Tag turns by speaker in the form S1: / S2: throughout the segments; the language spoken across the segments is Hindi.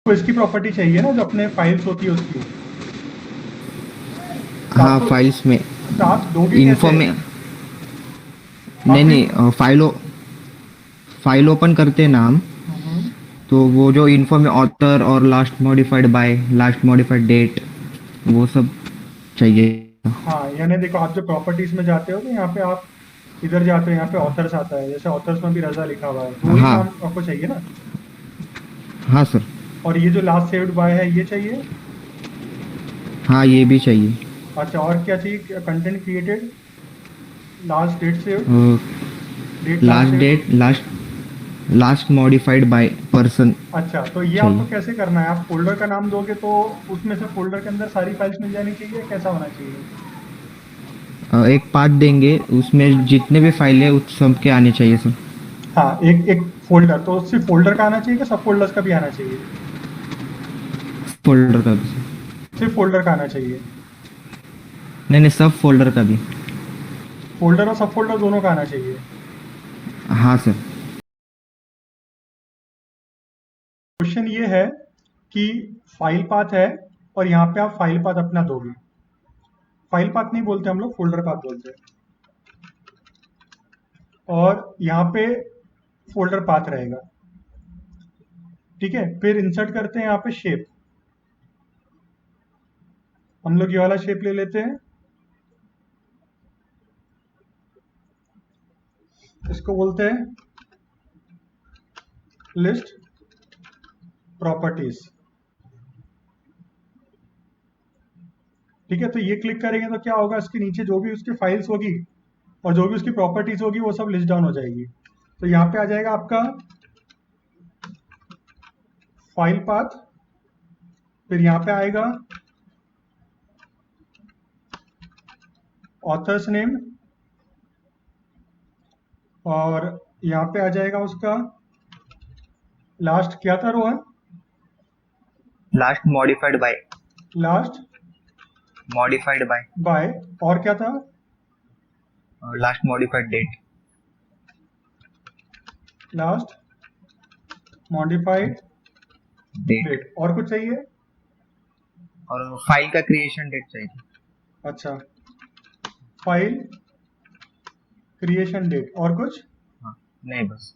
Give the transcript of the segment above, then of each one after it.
S1: तो इसकी प्रॉपर्टी चाहिए ना, जो अपने फाइल्स होती है उसकी। तो
S2: हाँ,
S1: आपको
S2: फाइल्स में
S1: तो आप दोगे
S2: इन्फो
S1: कैसे?
S2: में। नहीं
S1: आपको
S2: नहीं, फाइल ओपन करते हैं ना हम,
S1: हम्म,
S2: तो वो जो इन्फो में ऑथर और last modified by, last modified date, वो सब चाहिए।
S1: हाँ, यानी देखो, आप जो प्रॉपर्टीज में जाते हो तो यहाँ पे आप इधर जाते हो, यहाँ पे ऑथर्स आता है, जैसे ऑथर्स में भी रजा लिखा हुआ है, तो वही
S2: हाँ
S1: नाम आपको चाहिए ना।
S2: हाँ सर।
S1: और ये जो लास्ट सेव्ड बाय है, ये चाहिए।
S2: हाँ, ये भी चाहिए।
S1: अच्छा, और क्या चाहिए? Content created, last date saved, date last
S2: last
S1: saved.
S2: Date, last modified by person
S1: अच्छा, तो ये आपको
S2: चाहिए।
S1: कैसे करना है? आप फ़ोल्डर का नाम दोगे तो उसमें से फ़ोल्डर के अंदर सारी फाइल्स मिल जानी चाहिए, कैसा होना चाहिए?
S2: एक पाथ देंगे, उसमें जितने भी फाइल है उस सब के आने चाहिए सर।
S1: हाँ, एक एक फ़ोल्डर, तो सिर्फ़ फ़ोल्डर का आना चाहिए कि सब फ़ोल्डर्स का भी आना चाहिए?
S2: फोल्डर का भी सर।
S1: सिर्फ़ फ़ोल्डर का आना चाहिए।
S2: नहीं नहीं, सब फोल्डर का भी।
S1: फ़ोल्डर और सब फ़ोल्डर दोनों का आना चाहिए।
S2: हाँ सर।
S1: क्वेश्चन ये है कि फ़ाइल पाथ है और यहाँ पे आप फ़ाइल पाथ अपना दोगे। फ़ाइल पाथ नहीं बोलते हम लोग, फ़ोल्डर पाथ बोलते हैं। और यहाँ पे फ़ोल्डर पाथ रहेगा, ठीक है? फिर इंसर्ट करते हैं यहाँ पे शेप। हम लोग ये वाला शेप ले लेते हैं, इसको बोलते हैं लिस्ट प्रॉपर्टीज। ठीक है, तो ये क्लिक करेंगे तो क्या होगा, इसके नीचे जो भी उसकी फाइल्स होगी और जो भी उसकी प्रॉपर्टीज होगी वो सब लिस्ट डाउन हो जाएगी। तो यहाँ पे आ जाएगा आपका फाइल पाथ, फिर यहाँ पे आएगा ऑथर्स नेम, और यहाँ पे आ जाएगा उसका लास्ट, क्या था Rohan?
S2: Last modified by.
S1: Last
S2: modified by.
S1: By, और क्या था?
S2: Last modified date.
S1: Last modified
S2: date.
S1: Date, और कुछ चाहिए?
S2: और फाइल का क्रिएशन डेट चाहिए।
S1: अच्छा, फाइल क्रिएशन डेट, और कुछ?
S2: हाँ, नहीं बस।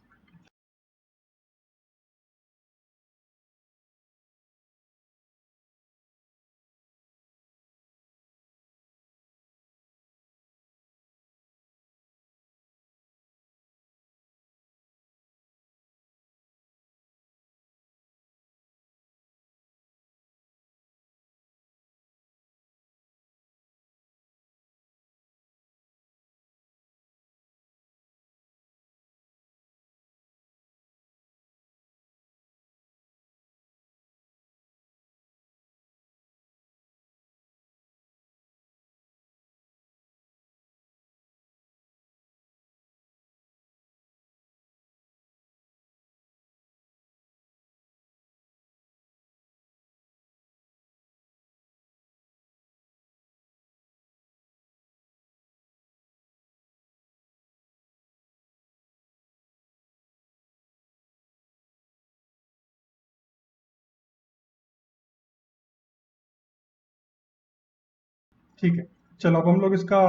S1: ठीक है, चलो अब हम लोग इसका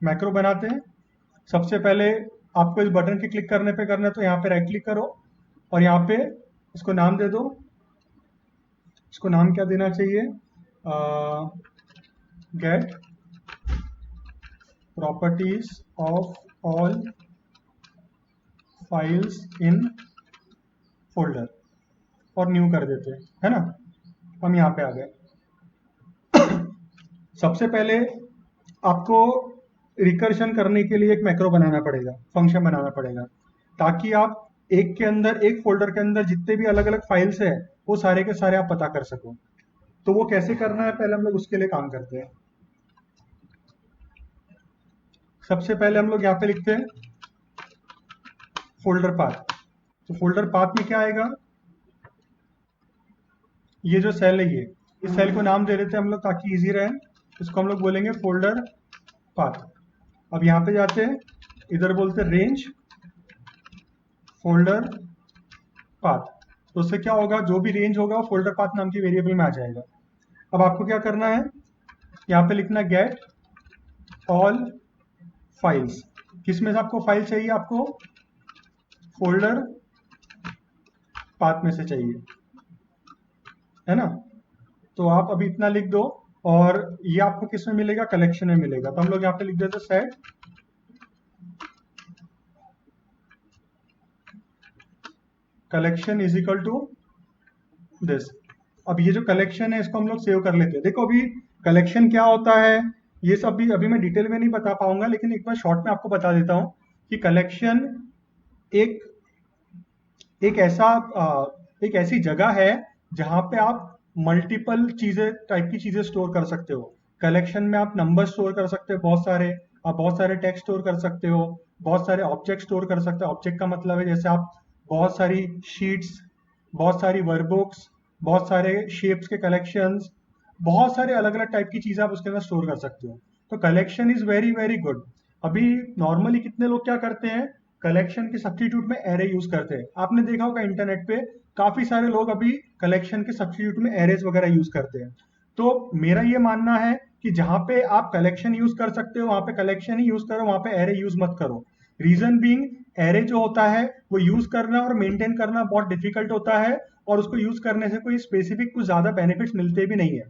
S1: मैक्रो बनाते हैं। सबसे पहले आपको इस बटन के क्लिक करने पे करना है, तो यहाँ पे राइट क्लिक करो और यहाँ पे इसको नाम दे दो। इसको नाम क्या देना चाहिए? Get properties of all files in folder, और न्यू कर देते हैं, है ना? हम यहाँ पे आ गए। सबसे पहले आपको रिकर्शन करने के लिए एक मैक्रो बनाना पड़ेगा, फंक्शन बनाना पड़ेगा, ताकि आप एक के अंदर, एक फोल्डर के अंदर जितने भी अलग अलग फाइल्स है वो सारे के सारे आप पता कर सको। तो वो कैसे करना है, पहले हम लोग उसके लिए काम करते हैं। सबसे पहले हम लोग यहाँ पे लिखते हैं फोल्डर पाथ। तो फोल्डर पाथ में क्या आएगा? ये जो सेल है, ये इस सेल को नाम दे देते हैं हम लोग ताकि इजी रहे। इसको हम लोग बोलेंगे फोल्डर पाथ। अब यहाँ पे जाते हैं, इधर बोलते हैं रेंज फोल्डर पाथ। तो उससे क्या होगा, जो भी रेंज होगा वो फोल्डर पाथ नाम की वेरिएबल में आ जाएगा। अब आपको क्या करना है, यहाँ पे लिखना गेट ऑल फाइल्स। किस में से आपको फाइल चाहिए, आपको फोल्डर पाथ में से चाहिए, है ना। तो आप अभी इतना लिख दो, और ये आपको किस में मिलेगा, कलेक्शन में मिलेगा। तो हम लोग यहाँ पे लिख देते set collection is equal to this. अब ये जो कलेक्शन है इसको हम लोग सेव कर लेते हैं। देखो अभी कलेक्शन क्या होता है ये सब भी अभी मैं डिटेल में नहीं बता पाऊंगा, लेकिन एक बार शॉर्ट में आपको बता देता हूँ कि कलेक्शन एक एक ऐसा एक ऐसी जगह है जहाँ पे आप मल्टीपल चीजें टाइप की चीजें स्टोर कर सकते हो। कलेक्शन में आप नंबर स्टोर कर सकते हो बहुत सारे, आप बहुत सारे टेक्स्ट स्टोर कर सकते हो, बहुत सारे ऑब्जेक्ट स्टोर कर सकते हो। ऑब्जेक्ट का मतलब है जैसे आप बहुत सारी शीट्स, बहुत सारी वर्कबुक्स, बहुत सारे शेप्स के कलेक्शंस, बहुत सारे अलग अलग टाइप की चीजें आप उसके अंदर स्टोर कर सकते हो। तो collection is very very good. अभी नॉर्मली कितने लोग क्या करते हैं, कलेक्शन के सब्स्टिट्यूट में एरे यूज करते हैं। आपने देखा होगा इंटरनेट पे काफी सारे लोग अभी कलेक्शन के सब्स्टिट्यूट में एरेज वगैरह यूज करते हैं। तो मेरा ये मानना है कि जहां पे आप कलेक्शन यूज कर सकते हो वहां पे कलेक्शन ही यूज करो, वहां पे एरे यूज मत करो। रीजन बीइंग, एरे जो होता है वो यूज करना और मेंटेन करना बहुत डिफिकल्ट होता है, और उसको यूज करने से कोई स्पेसिफिक कुछ ज्यादा बेनिफिट्स मिलते भी नहीं है।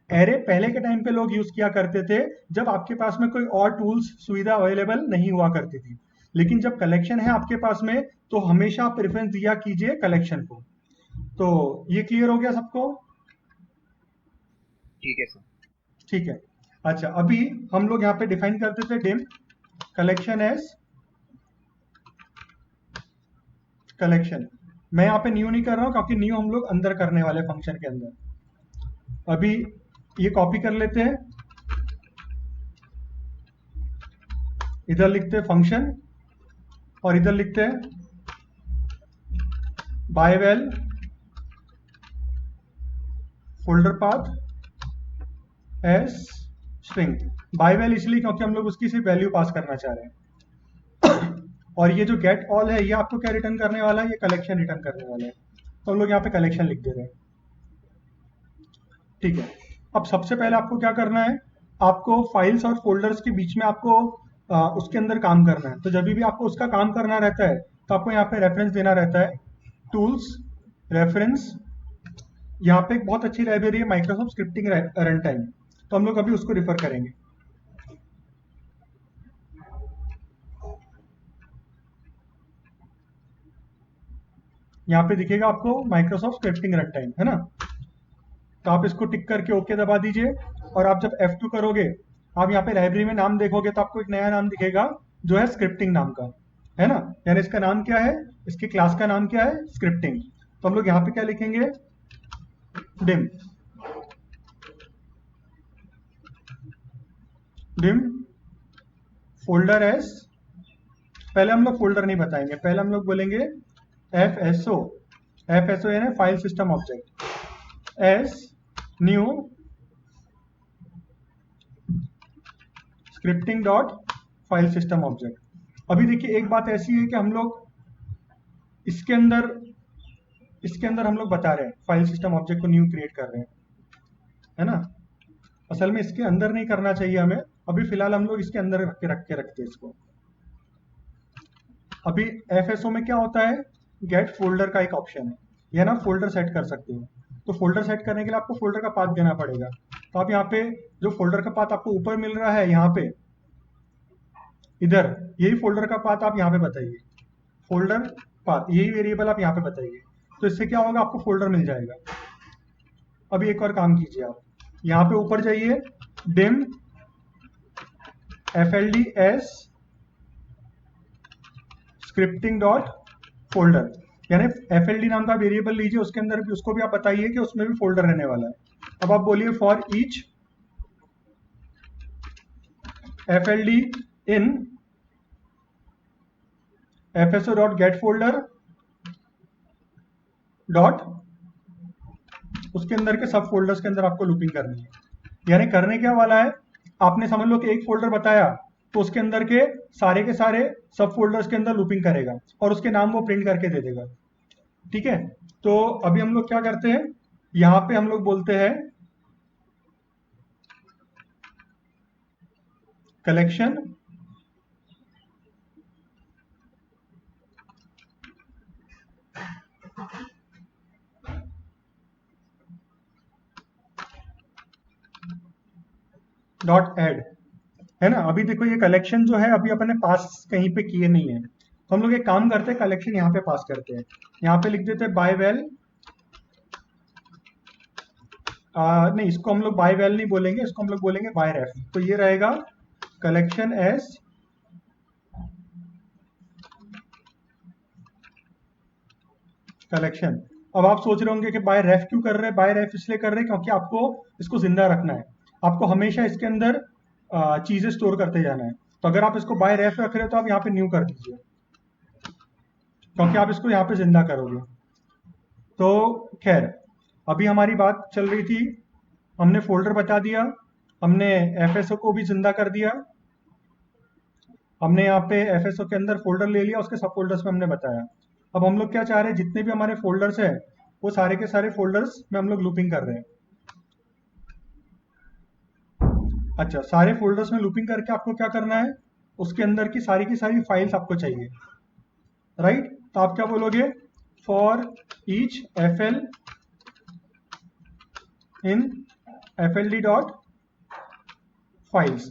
S1: एरे पहले के टाइम पे लोग यूज किया करते थे जब आपके पास में कोई और टूल्स सुविधा अवेलेबल नहीं हुआ करती थी, लेकिन जब कलेक्शन है आपके पास में तो हमेशा प्रेफरेंस दिया कीजिए कलेक्शन को। तो ये क्लियर हो गया सबको?
S3: ठीक है सर।
S1: ठीक है। अच्छा, अभी हम लोग यहाँ पे डिफाइन करते थे डिम कलेक्शन एज कलेक्शन। मैं यहाँ पे न्यू नहीं कर रहा हूँ क्योंकि न्यू हम लोग अंदर करने वाले फंक्शन के अंदर। अभी ये कॉपी कर लेते हैं, इधर लिखते हैं फंक्शन और इधर लिखते हैं ByVal folder path as string. ByVal इसलिए क्योंकि हम लोग उसकी सिर्फ वैल्यू पास करना चाह रहे हैं। और ये जो गेट ऑल है ये आपको क्या रिटर्न करने वाला है, ये कलेक्शन रिटर्न करने वाला है। तो हम लोग यहाँ पे कलेक्शन लिख दे रहे हैं। ठीक है। अब सबसे पहले आपको क्या करना है, आपको फाइल्स और फोल्डर्स के बीच में आपको उसके अंदर काम करना है। तो जब भी आपको उसका काम करना रहता है तो आपको यहाँ पे रेफरेंस देना रहता है, टूल्स रेफरेंस। यहाँ पे एक बहुत अच्छी लाइब्रेरी है माइक्रोसॉफ्ट स्क्रिप्टिंग रन टाइम, तो हम लोग अभी उसको रिफर करेंगे। यहाँ पे दिखेगा आपको माइक्रोसॉफ्ट स्क्रिप्टिंग रन टाइम, है ना। तो आप इसको टिक करके ओके दबा दीजिए, और आप जब F2 करोगे आप यहाँ पे लाइब्रेरी में नाम देखोगे तो आपको एक नया नाम दिखेगा जो है स्क्रिप्टिंग नाम का, है ना। यानी इसका नाम क्या है, इसके क्लास का नाम क्या है, स्क्रिप्टिंग। तो हम लोग यहाँ पे क्या लिखेंगे, डिम डिम फोल्डर एस। पहले हम लोग फोल्डर नहीं बताएंगे, पहले हम लोग बोलेंगे FSO। FSO यानी file system object S new scripting dot file system object. अभी देखिए एक बात ऐसी है कि हम लोग इसके अंदर हम लोग बता रहे हैं फाइल सिस्टम ऑब्जेक्ट को न्यू क्रिएट कर रहे हैं, है ना। असल में इसके अंदर नहीं करना चाहिए हमें, अभी फिलहाल हम लोग इसके अंदर रखते हैं इसको। अभी FSO में क्या होता है, गेट फोल्डर का एक ऑप्शन है, यह ना फोल्डर सेट कर सकते हो। तो फोल्डर सेट करने के लिए आपको फोल्डर का पाथ देना पड़ेगा। तो आप यहाँ पे जो फोल्डर का पाथ आपको ऊपर मिल रहा है, यहाँ पे इधर यही फोल्डर का पाथ आप यहाँ पे बताइए, फोल्डर पाथ यही वेरिएबल आप यहाँ पे बताइए। तो इससे क्या होगा, आपको फोल्डर मिल जाएगा। अभी एक और काम कीजिए, आप यहाँ पे ऊपर जाइए, dim FLDS scripting dot folder, यानी FLD नाम का वेरिएबल लीजिए, उसके अंदर भी उसको भी आप बताइए कि उसमें भी फोल्डर रहने वाला है। अब आप बोलिए for each FLD in FSO dot get folder dot, उसके अंदर के सब फोल्डर्स के अंदर आपको लूपिंग करनी है। यानी करने क्या वाला है, आपने समझ लो कि एक फोल्डर बताया तो उसके अंदर के सारे सब फोल्डर्स के अंदर लूपिंग करेगा और उसके नाम वो प्रिंट करके दे देगा। ठीक है। तो अभी हम लोग क्या करते हैं, यहाँ पे हम लोग बोलते हैं कलेक्शन डॉट ऐड, है ना। अभी देखो ये कलेक्शन जो है अभी अपने पास कहीं पे किए नहीं है, तो हम लोग एक काम करते हैं, कलेक्शन यहाँ पे पास करते हैं। यहाँ पे लिख देते हैं बाय वेल, नहीं इसको हम लोग बाय वेल नहीं बोलेंगे, इसको हम लोग बोलेंगे बाय रेफ। तो ये रहेगा कलेक्शन एस कलेक्शन। अब आप सोच रहे होंगे कि बाय रेफ क्यों कर रहे हैं, बाय रेफ इसलिए कर रहे हैं क्योंकि आपको इसको जिंदा रखना है, आपको हमेशा इसके अंदर चीजें स्टोर करते जाना है। तो अगर आप इसको बाय रेफ रख रहे हो तो आप यहाँ पे न्यू कर दीजिए, क्योंकि आप इसको यहाँ पे जिंदा करोगे। तो खैर, अभी हमारी बात चल रही थी, हमने फोल्डर बता दिया, हमने एफएसओ को भी जिंदा कर दिया, हमने यहाँ पे एफएसओ के अंदर फोल्डर ले लिया, उसके सब फोल्डर्स में हमने बताया। अब हम लोग क्या चाह रहे हैं, जितने भी हमारे फोल्डर्स हैं वो सारे के सारे फोल्डर्स में हम लोग लूपिंग कर रहे हैं। अच्छा, सारे फोल्डर्स में लूपिंग करके आपको क्या करना है, उसके अंदर की सारी फाइल्स आपको चाहिए, राइट। तो आप क्या बोलोगे, for each F L in F L D dot files.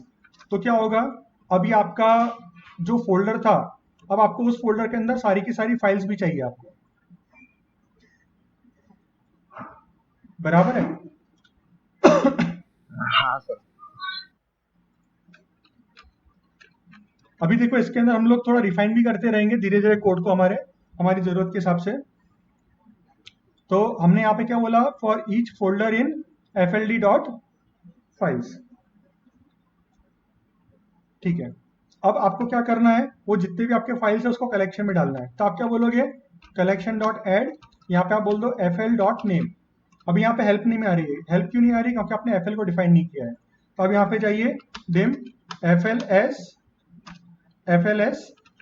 S1: तो क्या होगा, अभी आपका जो फोल्डर था, अब आपको उस फोल्डर के अंदर सारी की सारी फाइल्स भी चाहिए आपको, बराबर है।
S2: हाँ सर।
S1: अभी देखो इसके अंदर हम लोग थोड़ा रिफाइन भी करते रहेंगे धीरे धीरे कोड को, हमारी जरूरत के हिसाब से। तो हमने यहाँ पे क्या बोला, for each folder in F L D dot files, ठीक है। अब आपको क्या करना है, वो जितने भी आपके फाइल्स है उसको कलेक्शन में डालना है। तो आप क्या बोलोगे, कलेक्शन डॉट एड, यहाँ पे आप बोल दो एफ एल डॉट नेम। अब यहाँ पे हेल्प नहीं में आ रही है, हेल्प क्यों नहीं आ रही, क्योंकि आपने एफ एल को डिफाइन नहीं किया है। तो अब यहाँ पे जाइए dim F L S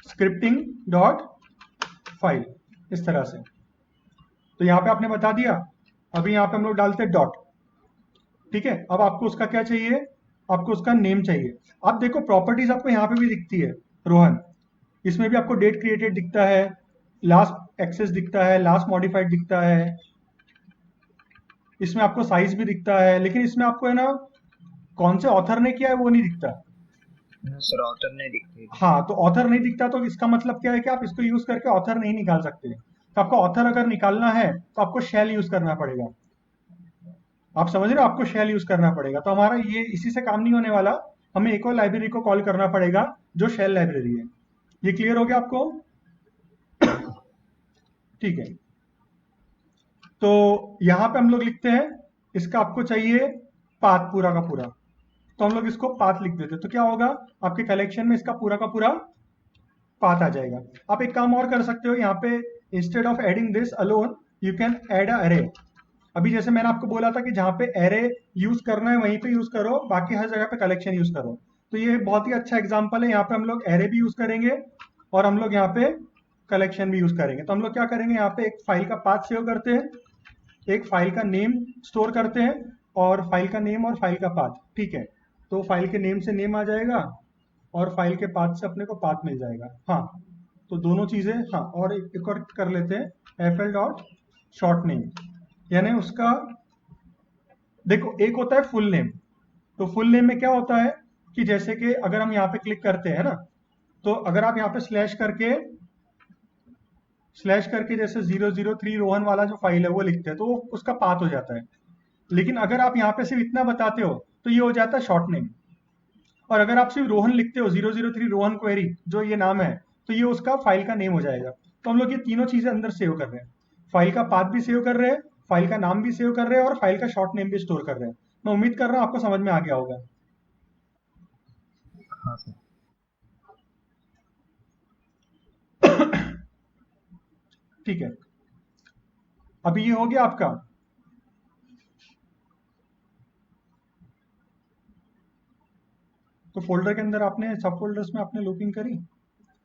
S1: scripting dot file, इस तरह से। तो यहाँ पे आपने बता दिया, अभी यहाँ पे हम लोग डालते हैं डॉट, ठीक है। अब आपको उसका क्या चाहिए, आपको उसका नेम चाहिए। अब देखो प्रॉपर्टीज आपको यहाँ पे भी दिखती है रोहन, इसमें भी आपको डेट क्रिएटेड दिखता है, लास्ट एक्सेस दिखता है, लास्ट मॉडिफाइड दिखता है, इसमें आपको साइज भी दिखता है, लेकिन इसमें आपको है ना कौन से ऑथर ने किया है वो नहीं दिखता।
S2: सर ऑथर नहीं दिखती।
S1: हाँ, तो ऑथर नहीं दिखता तो इसका मतलब क्या है कि आप इसको यूज करके ऑथर नहीं निकाल सकते। तो आपको ऑथर अगर निकालना है तो आपको शेल यूज करना पड़ेगा, आप समझ रहे हो, आपको शेल यूज करना पड़ेगा। तो हमारा ये इसी से काम नहीं होने वाला, हमें एक और लाइब्रेरी को कॉल करना पड़ेगा जो शेल लाइब्रेरी है। ये क्लियर हो गया आपको, ठीक है। तो यहाँ पे हम लोग लिखते हैं, इसका आपको चाहिए पाथ पूरा का पूरा, तो हम लोग इसको पाथ लिख देते हैं। तो क्या होगा, आपके कलेक्शन में इसका पूरा का पूरा पाथ आ जाएगा। आप एक काम और कर सकते हो, यहाँ पे instead of adding this alone you can add a array. अभी जैसे मैंने आपको बोला था कि जहाँ पे एरे यूज करना है वहीं पे यूज करो, बाकी हर जगह पे कलेक्शन यूज करो। तो ये बहुत ही अच्छा एग्जांपल है, यहाँ पे हम लोग एरे भी यूज करेंगे और हम लोग यहाँ पे कलेक्शन भी यूज करेंगे। तो हम लोग क्या करेंगे, यहाँ पे एक फाइल का पाथ सेव करते हैं, एक फाइल का नेम स्टोर करते हैं, और फाइल का नेम और फाइल का पाथ, ठीक है। तो फाइल के नेम से नेम आ जाएगा और फाइल के पाथ से अपने को पाथ मिल जाएगा। हाँ, तो दोनों चीजें, हाँ, और एक और कर लेते हैं, F L dot short name, यानी उसका देखो एक होता है फुल नेम। तो फुल नेम में क्या होता है कि जैसे कि अगर हम यहाँ पे क्लिक करते हैं ना, तो अगर आप यहाँ पे स्लैश करके जैसे 003 रोहन वाला जो फाइल है वो लिखते हैं तो वो उसका पाथ हो जाता है। लेकिन अगर आप यहाँ पे सिर्फ इतना बताते हो तो ये हो जाता है शॉर्ट नेम। और अगर आप सिर्फ रोहन लिखते हो, 003 रोहन क्वेरी जो ये नाम है, तो ये उसका फाइल का नेम हो जाएगा। तो हम लोग ये तीनों चीजें अंदर सेव कर रहे हैं, फाइल का पाथ भी सेव कर रहे हैं, फाइल का नाम भी सेव कर रहे हैं, और फाइल का शॉर्ट नेम भी स्टोर कर रहे हैं। मैं उम्मीद कर रहा हूँ आपको समझ में आ गया होगा।
S2: हाँ सर।
S1: ठीक है, अभी ये हो गया आपका। तो फोल्डर के अंदर आपने सब फोल्डर्स में आपने लूपिंग करी,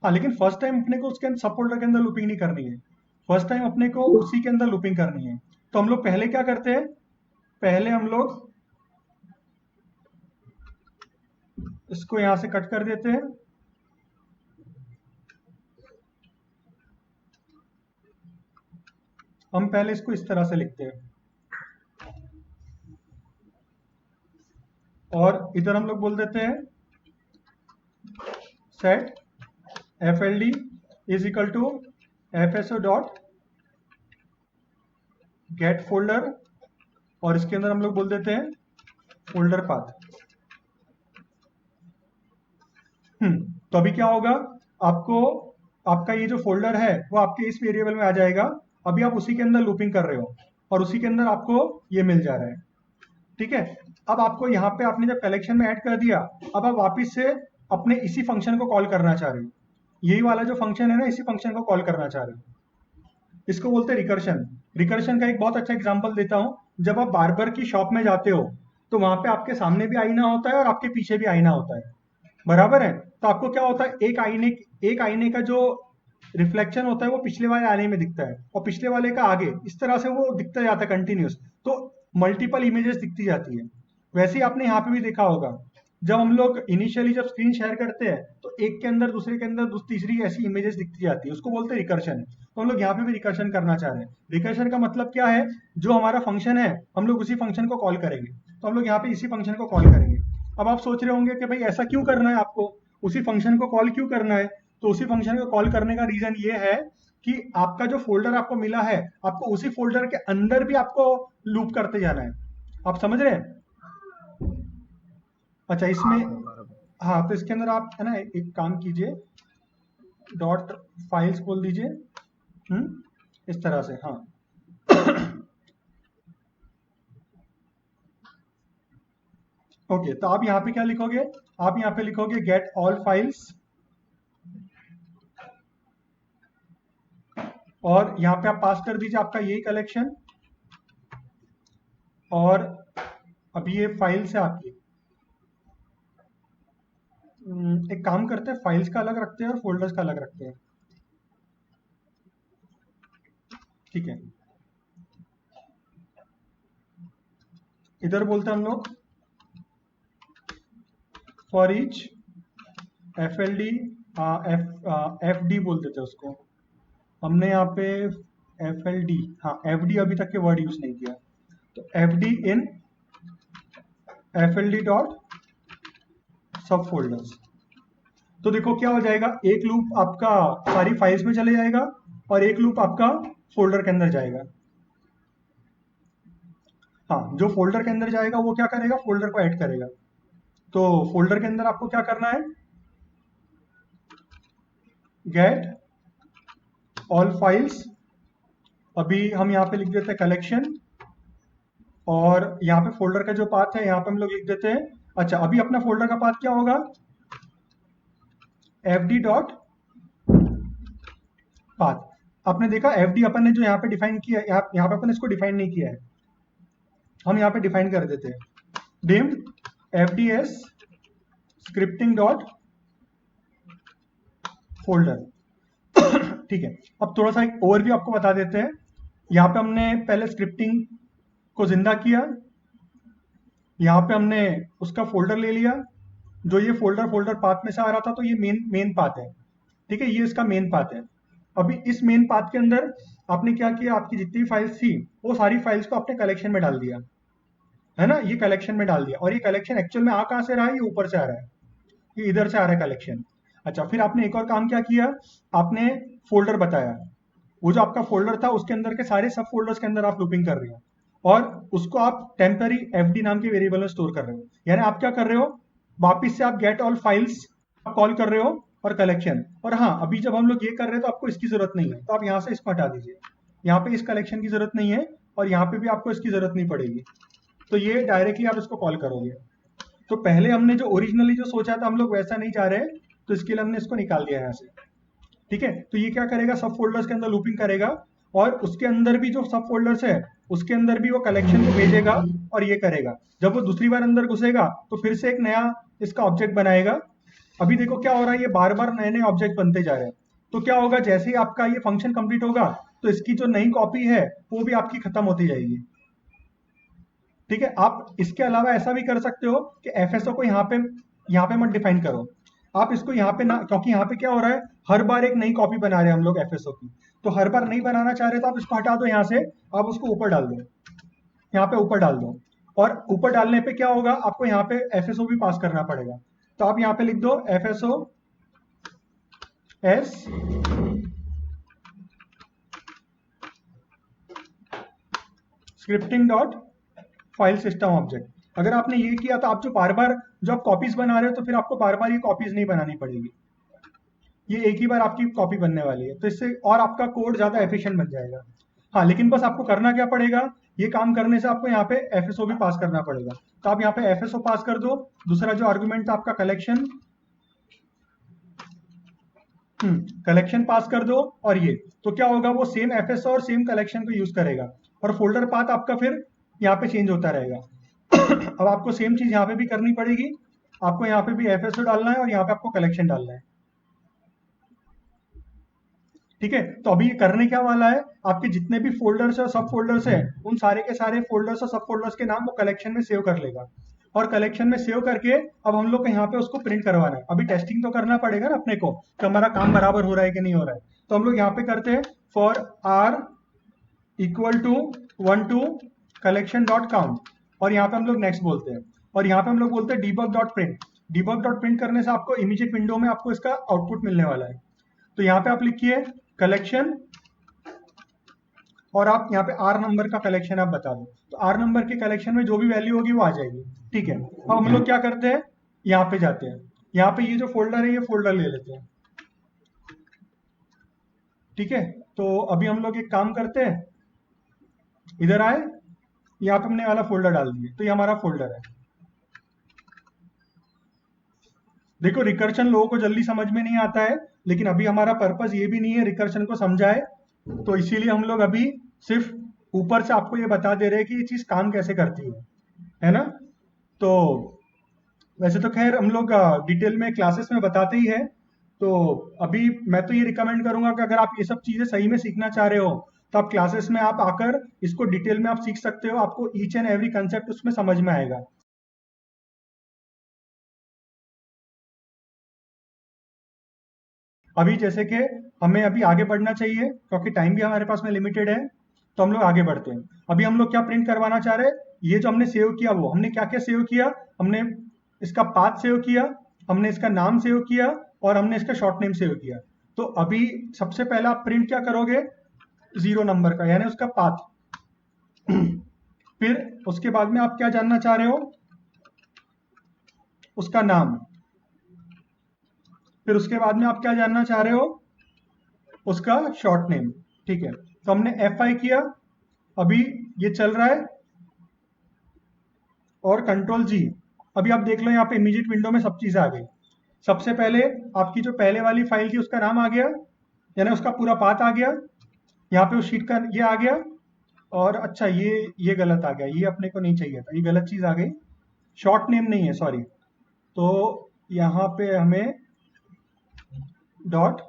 S1: हाँ, लेकिन फर्स्ट टाइम अपने को उसके सब फोल्डर के अंदर लूपिंग नहीं करनी है। फर्स्ट टाइम अपने को उसी के अंदर लूपिंग करनी है। तो हम लोग पहले क्या करते हैं, पहले हम लोग इसको यहां से कट कर देते हैं, हम पहले इसको इस तरह से लिखते हैं, और इधर हम लोग बोल देते हैं set fld is equal to fso dot get folder, और इसके अंदर हम लोग बोल देते हैं फोल्डर पाथ। तो अभी क्या होगा, आपको आपका ये जो फोल्डर है वो आपके इस वेरिएबल में आ जाएगा। अभी आप उसी के अंदर लूपिंग कर रहे हो और उसी के अंदर आपको ये मिल जा रहा है, ठीक है। अब आपको यहाँ पे आपने जब कलेक्शन में ऐड कर दिया, अब आप वापस से अपने इसी फंक्शन को कॉल करना चाह रहे हो, यही वाला जो फंक्शन है ना, इसी फंक्शन को कॉल करना चाह रहे हो। इसको बोलते हैं रिकर्शन। रिकर्शन का एक बहुत अच्छा एग्जांपल देता हूँ। जब आप बार्बर की शॉप में जाते हो तो वहां पे आपके सामने भी आईना होता है और आपके पीछे भी आईना होता है, बराबर है। तो आपको क्या होता है, एक आईने का जो रिफ्लेक्शन होता है वो पिछले वाले आईने में दिखता है और पिछले वाले का आगे, इस तरह से वो दिखता जाता है कंटिन्यूस, तो मल्टीपल इमेजेस दिखती जाती है। वैसे ही आपने यहाँ पे भी देखा होगा, जब हम लोग इनिशियली जब स्क्रीन शेयर करते हैं तो एक के अंदर दूसरे के अंदर तीसरी ऐसी इमेजेस दिखती जाती है, उसको बोलते हैं रिकर्शन। तो हम लोग यहाँ पे भी रिकर्शन करना चाह रहे हैं। रिकर्शन का मतलब क्या है, जो हमारा फंक्शन है हम लोग उसी फंक्शन को कॉल करेंगे, तो हम लोग यहाँ पे इसी फंक्शन को कॉल करेंगे। अब आप सोच रहे होंगे कि भाई ऐसा क्यों करना है, आपको उसी फंक्शन को कॉल क्यों करना है। तो उसी फंक्शन को कॉल करने का रीजन ये है कि आपका जो फोल्डर आपको मिला है, आपको उसी फोल्डर के अंदर भी आपको लूप करते जाना है। आप समझ रहे हैं? अच्छा, इसमें हाँ, तो इसके अंदर आप है ना एक काम कीजिए, डॉट फाइल्स बोल दीजिए, इस तरह से। हाँ ओके, तो आप यहाँ पे क्या लिखोगे, आप यहाँ पे लिखोगे गेट ऑल फाइल्स, और यहाँ पे आप पास कर दीजिए आपका यही कलेक्शन, और अभी ये फाइल्स है आपकी। एक काम करते हैं, फाइल्स का अलग रखते हैं और फोल्डर्स का अलग रखते हैं, ठीक है। इधर बोलते हैं हम लोग फॉर ईच FLD, FD बोल देते हैं उसको। हमने यहाँ पे FLD, हाँ FD अभी तक के वर्ड यूज नहीं किया, तो FD इन FLD डॉट सब फोल्डर्स। तो देखो क्या हो जाएगा, एक लूप आपका सारी फाइल्स में चले जाएगा और एक लूप आपका फोल्डर के अंदर जाएगा। हाँ, जो फोल्डर के अंदर जाएगा वो क्या करेगा, फोल्डर को ऐड करेगा। तो फोल्डर के अंदर आपको क्या करना है, गेट ऑल फाइल्स, अभी हम यहाँ पे लिख देते हैं कलेक्शन, और यहाँ पे फोल्डर का जो पाथ है यहाँ पे हम लोग लिख देते हैं। अच्छा, अभी अपना फोल्डर का पाथ क्या होगा, fd डॉट पाथ। आपने देखा fd अपन ने जो यहाँ पे डिफाइन किया है, यहाँ पे अपन इसको डिफाइन नहीं किया है, हम यहाँ पे डिफाइन कर देते हैं dim fds scripting dot folder. ठीक है, अब थोड़ा सा एक ओवरव्यू आपको बता देते हैं। यहाँ पे हमने पहले स्क्रिप्टिंग को जिंदा किया, यहाँ पे हमने उसका फोल्डर ले लिया, जो ये फोल्डर पाथ में से आ रहा था, तो ये मेन पाथ है, ठीक है, ये इसका मेन पाथ है। अभी इस मेन पाथ के अंदर आपने क्या किया, आपकी जितनी फाइल्स थी वो सारी फाइल्स को आपने कलेक्शन में डाल दिया, है ना, ये कलेक्शन में डाल दिया। और ये कलेक्शन एक्चुअल में आ कहाँ से रहा है, ये ऊपर से आ रहा है, ये इधर से आ रहा है कलेक्शन। अच्छा, फिर आपने एक और काम क्या किया, आपने फोल्डर बताया, वो जो आपका फोल्डर था उसके अंदर के सारे सब फोल्डर्स के अंदर आप लूपिंग कर रहे हो, और उसको आप टेम्पररी FD नाम के वेरिएबल में स्टोर कर रहे हो। यानी आप क्या कर रहे हो, वापिस से आप गेट ऑल फाइल्स कॉल कर रहे हो और कलेक्शन। और हाँ, अभी जब हम लोग ये कर रहे हैं तो आपको इसकी जरूरत नहीं है, तो आप यहाँ से इसको हटा दीजिए, यहाँ पे इस कलेक्शन की जरूरत नहीं है और यहाँ पे भी आपको इसकी जरूरत नहीं पड़ेगी, तो ये डायरेक्टली आप इसको कॉल करोगे। तो पहले हमने जो ओरिजिनली जो सोचा था हम लोग वैसा नहीं चाह रहे, तो इसके लिए हमने इसको निकाल दिया यहाँ से, ठीक है। तो ये क्या करेगा, सब फोल्डर्स के अंदर लूपिंग करेगा, और उसके अंदर भी जो सब फोल्डर्स है उसके अंदर भी वो कलेक्शन को भेजेगा और ये करेगा। जब वो दूसरी बार अंदर घुसेगा तो फिर से एक नया इसका ऑब्जेक्ट बनाएगा। अभी देखो क्या हो रहा है, ये बार बार नए नए ऑब्जेक्ट बनते जा रहे हैं। तो क्या होगा, जैसे ही आपका ये फंक्शन कंप्लीट होगा तो इसकी जो नई कॉपी है वो भी आपकी खत्म होती जाएगी। ठीक है, आप इसके अलावा ऐसा भी कर सकते हो कि एफएसओ को यहाँ पे मत डिफाइन करो, आप इसको यहाँ पे ना, क्योंकि यहाँ पे क्या हो रहा है, हर बार एक नई कॉपी बना रहे हैं हम लोग एफएसओ की, तो हर बार नहीं बनाना चाह रहे तो आप इसको हटा दो यहाँ से, आप उसको ऊपर डाल दो, यहाँ पे ऊपर डाल दो। और ऊपर डालने पे क्या होगा, आपको यहाँ पे एफएसओ भी पास करना पड़ेगा, तो आप यहाँ पे लिख दो FSO S scripting dot file system object. अगर आपने ये किया तो आप जो बार बार जो आप कॉपीज बना रहे हो, तो फिर आपको बार बार ये कॉपीज नहीं बनानी पड़ेगी, ये एक ही बार आपकी कॉपी बनने वाली है, तो इससे और आपका कोड ज्यादा एफिशिएंट बन जाएगा। हाँ, लेकिन बस आपको करना क्या पड़ेगा, ये काम करने से आपको यहाँ पे एफएसओ भी पास करना पड़ेगा, तो आप यहाँ पे एफएसओ पास कर दो, दूसरा जो आर्गुमेंट था आपका कलेक्शन, कलेक्शन पास कर दो, और ये तो क्या होगा, वो सेम एफएसओ और सेम कलेक्शन को यूज करेगा, और फोल्डर पाथ आपका फिर यहाँ पे चेंज होता रहेगा। अब आपको सेम चीज यहाँ पे भी करनी पड़ेगी, आपको यहाँ पे भी एफएसओ डालना है और यहाँ पे आपको कलेक्शन डालना है। ठीक है, तो अभी ये करने क्या वाला है, आपके जितने भी फोल्डर्स और सब फोल्डर्स है, उन सारे के सारे फोल्डर्स और सब फोल्डर्स के नाम वो कलेक्शन में सेव कर लेगा, और कलेक्शन में सेव करके अब हम लोग को यहाँ पे उसको प्रिंट करवाना है। अभी टेस्टिंग तो करना पड़ेगा ना अपने को कि हमारा काम बराबर हो रहा है कि नहीं हो रहा है, तो हम लोग यहाँ पे करते हैं for R equal to 1 to collection dot count, और यहाँ पे हम लोग नेक्स्ट बोलते हैं, और यहाँ पे हम लोग बोलते हैं debug dot print. Debug dot print करने से आपको इमीडिएट विंडो में आपको इसका आउटपुट मिलने वाला है, तो यहाँ पे आप लिखिए कलेक्शन, और आप यहाँ पे आर नंबर का कलेक्शन आप बता दो, तो आर नंबर के कलेक्शन में जो भी वैल्यू होगी वो आ जाएगी। ठीक है, अब हम लोग क्या करते हैं, यहाँ पे जाते हैं, यहाँ पे ये जो फोल्डर है ये फोल्डर ले लेते हैं। ठीक है, तो अभी हम लोग एक काम करते हैं, इधर आए, यहाँ पे हमने वाला फोल्डर डाल दिए, तो ये हमारा फोल्डर है। देखो, रिकर्शन लोगों को जल्दी समझ में नहीं आता है, लेकिन अभी हमारा पर्पस ये भी नहीं है रिकर्शन को समझाए, तो इसीलिए हम लोग अभी सिर्फ ऊपर से आपको ये बता दे रहे हैं कि ये चीज काम कैसे करती है ना। तो वैसे तो खैर हम लोग डिटेल में क्लासेस में बताते ही है, तो अभी मैं तो ये रिकमेंड करूंगा कि अगर आप ये सब चीजें सही में सीखना चाह रहे हो, तो आप क्लासेस में आप आकर इसको डिटेल में आप सीख सकते हो, आपको ईच एंड एवरी कंसेप्ट उसमें समझ में आएगा। अभी जैसे कि हमें अभी आगे बढ़ना चाहिए, क्योंकि टाइम भी हमारे पास में लिमिटेड है, तो हम लोग आगे बढ़ते हैं। अभी हम लोग क्या प्रिंट करवाना चाह रहे हैं, ये जो हमने सेव किया, वो हमने क्या क्या सेव किया, हमने इसका पाथ सेव किया, हमने इसका नाम सेव किया, और हमने इसका शॉर्ट नेम सेव किया। तो अभी सबसे पहला आप प्रिंट क्या करोगे, 0 नंबर का, यानी उसका पाथ। फिर उसके बाद में आप क्या जानना चाह रहे हो, उसका नाम। फिर उसके बाद में आप क्या जानना चाह रहे हो, उसका शॉर्ट नेम। ठीक है, तो हमने F5 किया, अभी ये चल रहा है, और कंट्रोल जी। अभी आप देख लो यहाँ पे इमीडिएट विंडो में सब चीजें आ गई। सबसे पहले आपकी जो पहले वाली फाइल थी उसका नाम आ गया, यानी उसका पूरा पाथ आ गया, यहाँ पे उस शीट का ये आ गया, और अच्छा ये गलत आ गया, ये अपने को नहीं चाहिए था, ये गलत चीज आ गई, शॉर्ट नेम नहीं है, सॉरी। तो यहाँ पे हमें डॉट,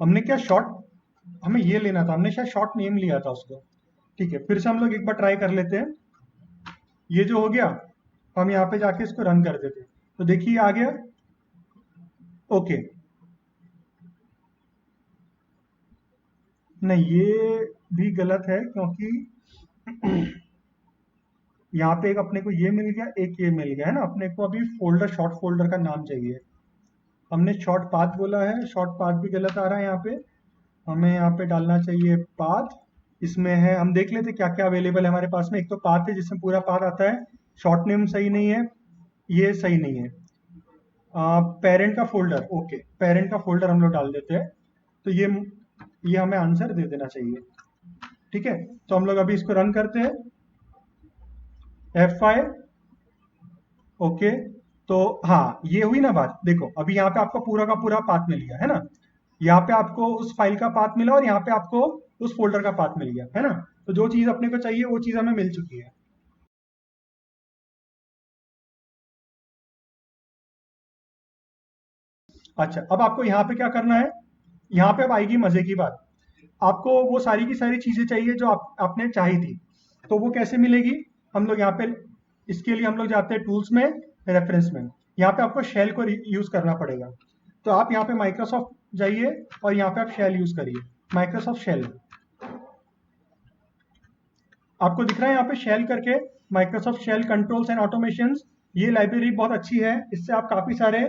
S1: हमने क्या शॉर्ट, हमें ये लेना था, हमने शायद शॉर्ट नेम लिया था उसको। ठीक है, फिर से हम लोग एक बार ट्राई कर लेते हैं, ये जो हो गया, हम यहाँ पे जाके इसको रन कर देते हैं, तो देखिए आ गया। ओके, नहीं ये भी गलत है, क्योंकि यहाँ पे एक अपने को ये मिल गया, एक ये मिल गया है ना, अपने को अभी फोल्डर, शॉर्ट फोल्डर का नाम चाहिए। हमने शॉर्ट पाथ बोला है, शॉर्ट पाथ भी गलत आ रहा है यहाँ पे, हमें यहाँ पे डालना चाहिए पाथ। इसमें है, हम देख लेते क्या क्या अवेलेबल है हमारे पास में। एक तो पाथ है जिसमें पूरा पाथ आता है, शॉर्ट नेम सही नहीं है, ये सही नहीं है। पेरेंट का फोल्डर, ओके, पेरेंट का फोल्डर हम लोग डाल देते हैं, तो ये हमें आंसर दे देना चाहिए। ठीक है, तो हम लोग अभी इसको रन करते हैं, F5। ओके, तो हाँ, ये हुई ना बात। देखो अभी यहाँ पे आपको पूरा का पूरा पाथ मिल गया है ना, यहाँ पे आपको उस फाइल का पाथ मिला, और यहाँ पे आपको उस फोल्डर का पाथ मिल गया है ना, तो जो चीज अपने को चाहिए वो चीज हमें मिल चुकी है। अच्छा, अब आपको यहाँ पे क्या करना है, यहाँ पे अब आएगी मजे की बात। आपको वो सारी की सारी चीजें चाहिए जो आपने चाही थी, तो वो कैसे मिलेगी? हम लोग यहाँ पे, इसके लिए हम लोग जाते हैं टूल्स में, रेफरेंस में। यहाँ पे आपको शेल को यूज करना पड़ेगा। तो आप यहाँ पे माइक्रोसॉफ्ट जाइए और यहाँ पे आप शेल यूज करिए, माइक्रोसॉफ्ट शेल। आपको दिख रहा है यहाँ पे शेल करके, Microsoft shell controls and automations. ये लाइब्रेरी बहुत अच्छी है, इससे आप काफ़ी सारे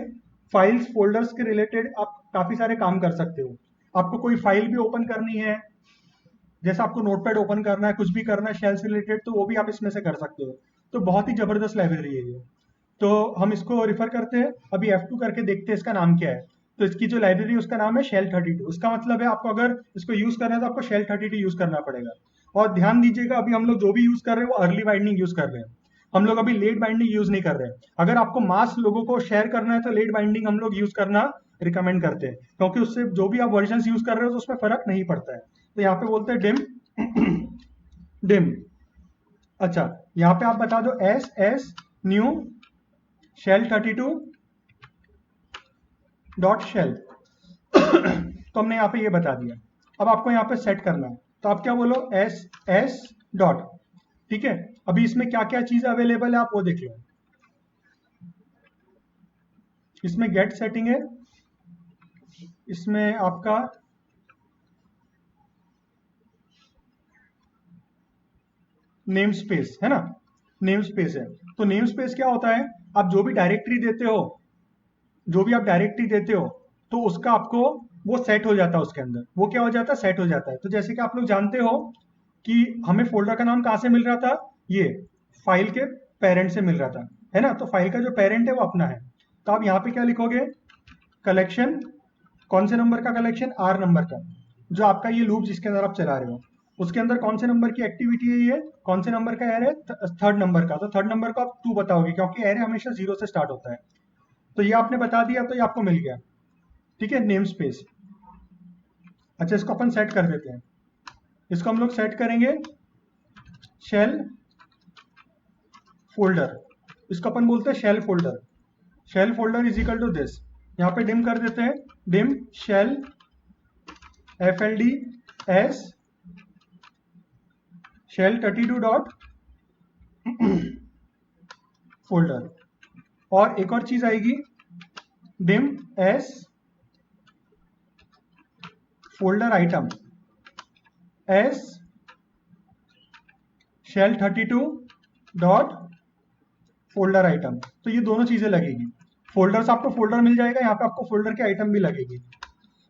S1: फाइल्स फोल्डर्स के रिलेटेड आप काफ़ी सारे काम कर सकते हो। आपको कोई फाइल भी ओपन करनी है, जैसे आपको नोटपैड ओपन करना है, कुछ भी करना है शेल से रिलेटेड, तो वो भी आप इसमें से कर सकते हो। तो बहुत ही ज़बरदस्त लाइब्रेरी है ये। तो हम इसको रिफर करते हैं, अभी F2 करके देखते हैं इसका नाम क्या है। तो इसकी जो लाइब्रेरी उसका नाम है शेल 32। उसका मतलब है आपको अगर इसको यूज़ करना है तो आपको शेल 32 यूज़ करना पड़ेगा। और ध्यान दीजिएगा, अभी हम लोग जो भी यूज़ कर रहे हैं वो अर्ली बाइंडिंग यूज़ कर रहे हैं, हम लोग अभी लेट बाइंडिंग यूज़ नहीं कर रहे हैं। अगर आपको मास लोगों को शेयर करना है तो लेट बाइंडिंग हम लोग यूज़ करना रिकमेंड करते हैं, क्योंकि उससे जो भी आप वर्जन यूज़ कर रहे हो तो उसमें फ़र्क नहीं पड़ता है। तो यहाँ पे बोलते हैं डिम डिम। अच्छा, यहाँ पे आप बता दो as as new shell 32 dot shell. तो हमने यहाँ पे ये बता दिया। अब आपको यहाँ पे सेट करना है, तो आप क्या बोलो, एस एस डॉट। ठीक है, अभी इसमें क्या क्या चीज अवेलेबल है आप वो देख लो। इसमें गेट सेटिंग है, इसमें आपका नेम स्पेस है ना, नेम स्पेस है। तो नेम स्पेस क्या होता है, आप जो भी डायरेक्टरी देते हो, जो भी आप डायरेक्टरी देते हो, तो उसका आपको वो सेट हो जाता है उसके अंदर। वो क्या हो जाता है, सेट हो जाता है। तो जैसे कि आप लोग जानते हो कि हमें फोल्डर का नाम कहाँ से मिल रहा था, ये फाइल के पेरेंट से मिल रहा था, है ना। तो फाइल का जो पेरेंट है वो अपना है। तो आप यहाँ पे क्या लिखोगे, कलेक्शन, कौन से नंबर का कलेक्शन, आर नंबर का। जो आपका ये लूप जिसके अंदर आप चला रहे हो, उसके अंदर कौन से नंबर की एक्टिविटी है, ये कौन से नंबर का एरे, थर्ड नंबर का। तो थर्ड नंबर को आप 2 बताओगे, क्योंकि एरे हमेशा 0 से स्टार्ट होता है। तो ये आपने बता दिया, तो ये आपको मिल गया। ठीक है, नेम स्पेस। अच्छा, इसको अपन सेट कर देते हैं। इसको हम लोग सेट करेंगे शेल फोल्डर। इसको अपन बोलते हैं shell folder. Shell folder is equal to this. यहाँ पे डिम कर देते हैं, dim shell FLD as shell 32 dot folder. और एक और चीज आएगी, dim S folder item as shell 32 dot folder item. तो ये दोनों चीजें लगेगी। फोल्डर से आपको फोल्डर मिल जाएगा, यहाँ पे आपको फोल्डर के आइटम भी लगेगी।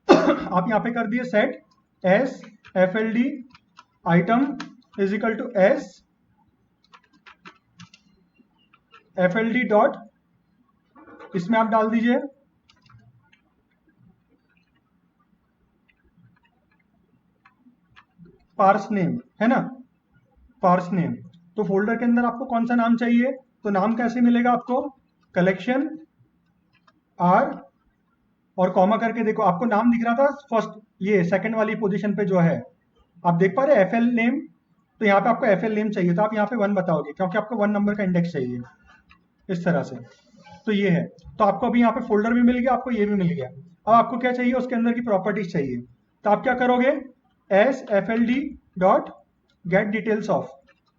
S1: आप यहाँ पे कर दिए set S FLD item is equal to S FLD dot, इसमें आप डाल दीजिए पार्स नेम, है ना, पार्स नेम। तो फोल्डर के अंदर आपको कौन सा नाम चाहिए, तो नाम कैसे मिलेगा आपको, कलेक्शन आर और कॉमा करके। देखो आपको नाम दिख रहा था फर्स्ट, ये सेकंड वाली पोजीशन पे जो है, आप देख पा रहे हैं FL नेम। तो यहाँ पे आपको FL नेम चाहिए, तो आप यहाँ पे 1 बताओगे, क्योंकि आपको 1 नंबर का इंडेक्स चाहिए, इस तरह से। तो ये है। तो आपको अभी यहाँ पे फोल्डर भी मिल गया, आपको ये भी मिल गया। अब आपको क्या चाहिए, उसके अंदर की प्रॉपर्टीज चाहिए। तो आप क्या करोगे, S FLD dot gate details of,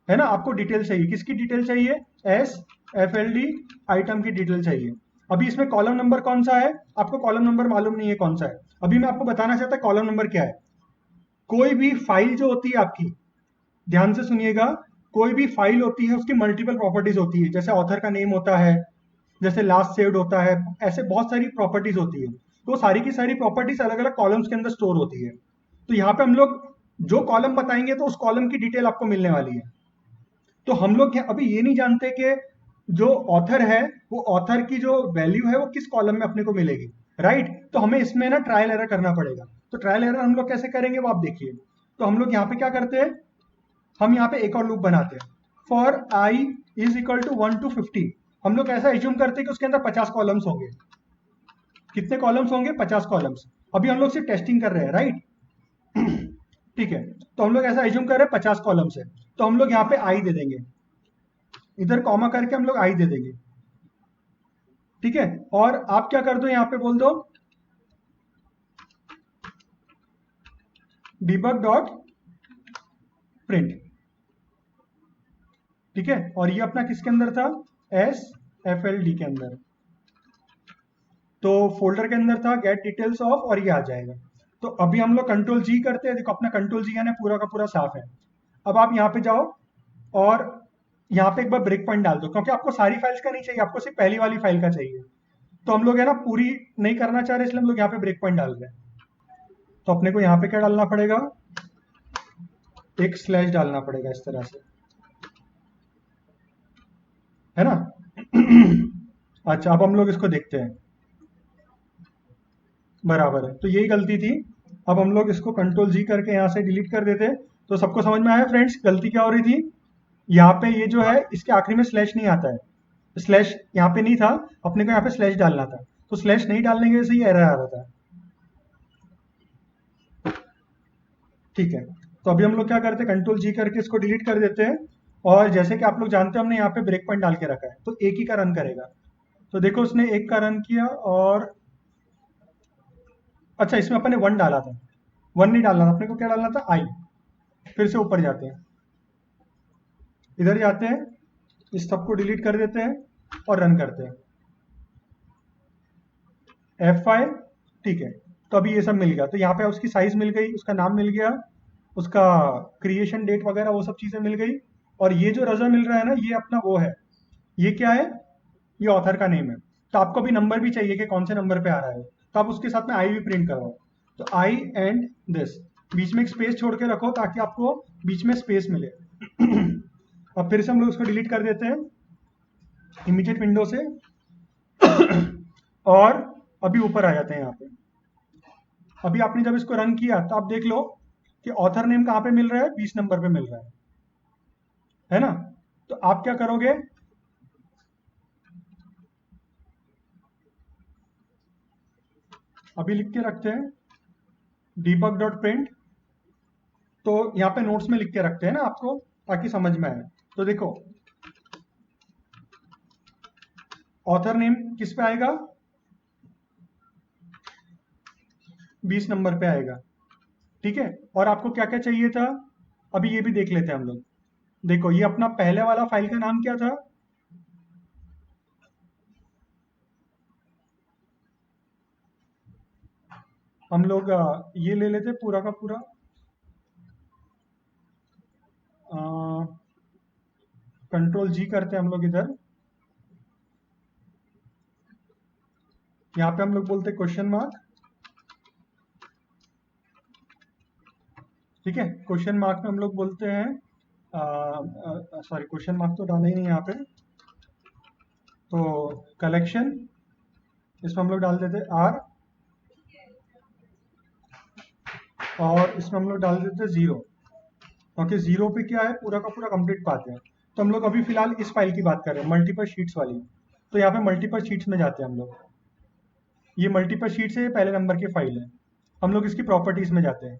S1: है ना। आपको डिटेल चाहिए, किसकी डिटेल चाहिए, एस FLD आइटम की डिटेल चाहिए। अभी इसमें कॉलम नंबर कौन सा है, आपको कॉलम नंबर मालूम नहीं है कौन सा है। अभी मैं आपको बताना चाहता कॉलम नंबर क्या है। कोई भी फाइल जो होती है आपकी, ध्यान से सुनिएगा, कोई भी फाइल होती है उसकी मल्टीपल प्रॉपर्टीज होती है। जैसे ऑथर का नेम होता है, जैसे लास्ट सेव्ड होता है, ऐसे बहुत सारी प्रॉपर्टीज होती है। तो सारी की सारी प्रॉपर्टीज अलग अलग कॉलम्स के अंदर स्टोर होती है। तो यहाँ पे हम लोग जो कॉलम बताएंगे तो उस कॉलम की डिटेल आपको मिलने वाली है। तो हम लोग अभी ये नहीं जानते कि जो ऑथर है वो ऑथर की जो वैल्यू है वो किस कॉलम में अपने को मिलेगी, राइट। तो हमें इसमें ना ट्रायल एरर करना पड़ेगा। तो ट्रायल एरर हम लोग कैसे करेंगे वो आप देखिए। तो हम लोग यहाँ पे क्या करते हैं, हम यहाँ पे एक और लूप बनाते हैं, for i is equal to 1 to 50। हम लोग ऐसा एज्यूम करते हैं कि उसके अंदर 50 कॉलम्स होंगे। कितने कॉलम्स होंगे, 50 कॉलम्स। अभी हम लोग सिर्फ टेस्टिंग कर रहे हैं, राइट। ठीक है, तो हम लोग ऐसा एज्यूम कर रहे हैं 50 कॉलम्स है। तो हम लोग यहाँ पे i दे देंगे, इधर कॉमा करके हम लोग i दे देंगे। ठीक है, और आप क्या कर दो, यहाँ पे बोल दो debug डॉट प्रिंट, ठीक है। और ये अपना किसके अंदर था, SFLD के अंदर। तो फोल्डर के अंदर था गेट डिटेल्स ऑफ, और ये आ जाएगा। तो अभी हम लोग कंट्रोल जी करते हैं, देखो अपना कंट्रोल जी यानी पूरा का पूरा साफ है। अब आप यहाँ पे जाओ और यहाँ पे एक बार ब्रेक पॉइंट डाल दो, क्योंकि आपको सारी फाइल्स का नहीं चाहिए, आपको सिर्फ पहली वाली फाइल का चाहिए। तो हम लोग है ना पूरी नहीं करना चाह रहे, इसलिए हम लोग यहाँ पे ब्रेक पॉइंट डाल रहे हैं। तो अपने को यहाँ पे क्या डालना पड़ेगा, एक स्लैश डालना पड़ेगा इस तरह से, है ना। अच्छा, अब हम लोग इसको देखते हैं, बराबर है। तो यही गलती थी। अब हम लोग इसको कंट्रोल जी करके यहाँ से डिलीट कर देते हैं। तो सबको समझ में आया फ्रेंड्स, गलती क्या हो रही थी। यहाँ पे ये जो है इसके आखिरी में स्लैश नहीं आता है, स्लैश यहाँ पे नहीं था, अपने को यहाँ पे स्लैश डालना था। तो स्लैश नहीं डालने की वजह से ये एरर आ रहा था, ठीक है। तो अभी हम लोग क्या करते हैं, कंट्रोल जी करके इसको डिलीट कर देते हैं। और जैसे कि आप लोग जानते हैं, हमने यहाँ पे ब्रेक पॉइंट डाल के रखा है, तो एक ही का रन करेगा। तो देखो उसने एक का रन किया, और अच्छा इसमें अपन ने 1 डाला था, 1 नहीं डालना था अपने को, क्या डालना था, आई। फिर से ऊपर जाते हैं, इधर जाते हैं, इस सब को डिलीट कर देते हैं और रन करते हैं, F5, ठीक है। तो अभी ये सब मिल गया। तो यहाँ पे उसकी साइज मिल गई, उसका नाम मिल गया, उसका क्रिएशन डेट वगैरह वो सब चीज़ें मिल गई। और ये जो रजा मिल रहा है ना, ये अपना वो है, ये क्या है, ये ऑथर का नेम है। तो आपको भी नंबर भी चाहिए कि कौन से नंबर पे आ रहा है, तो आप उसके साथ में आई भी प्रिंट करवाओ। तो आई एंड दिस, बीच में एक स्पेस छोड़ के रखो ताकि आपको बीच में स्पेस मिले। अब फिर से हम लोग उसको डिलीट कर देते हैं इमीडिएट विंडो से। और अभी ऊपर आ जाते हैं यहाँ पे। अभी आपने जब इसको रन किया तो आप देख लो कि ऑथर नेम कहाँ पे मिल रहा है, 20 नंबर पे मिल रहा है ना। तो आप क्या करोगे, अभी लिख के रखते हैं debug डॉट प्रिंट। तो यहाँ पे नोट्स में लिख के रखते हैं ना आपको, ताकि समझ में आए। तो देखो ऑथर नेम किस पे आएगा, 20 नंबर पे आएगा, ठीक है। और आपको क्या क्या चाहिए था, अभी ये भी देख लेते हैं हम लोग। देखो ये अपना पहले वाला फाइल का नाम क्या था, हम लोग ये ले लेते पूरा का पूरा, कंट्रोल जी करते हैं हम लोग इधर। यहाँ पे हम लोग बोलते हैं क्वेश्चन मार्क, ठीक है। क्वेश्चन मार्क में हम लोग बोलते हैं, सॉरी क्वेश्चन मार्क तो डाला ही नहीं यहाँ पे, तो कलेक्शन, इसमें हम लोग डाल देते आर, और इसमें हम लोग डाल देते 0, क्योंकि 0 पे क्या है, पूरा का पूरा कंप्लीट पाते हैं। तो हम लोग अभी फिलहाल इस फाइल की बात कर रहे हैं, मल्टीपल शीट्स वाली। तो यहाँ पे मल्टीपल शीट्स में जाते हैं हम लोग, ये मल्टीपल शीट्स है, ये पहले नंबर की फाइल है। हम लोग इसकी प्रॉपर्टीज में जाते हैं,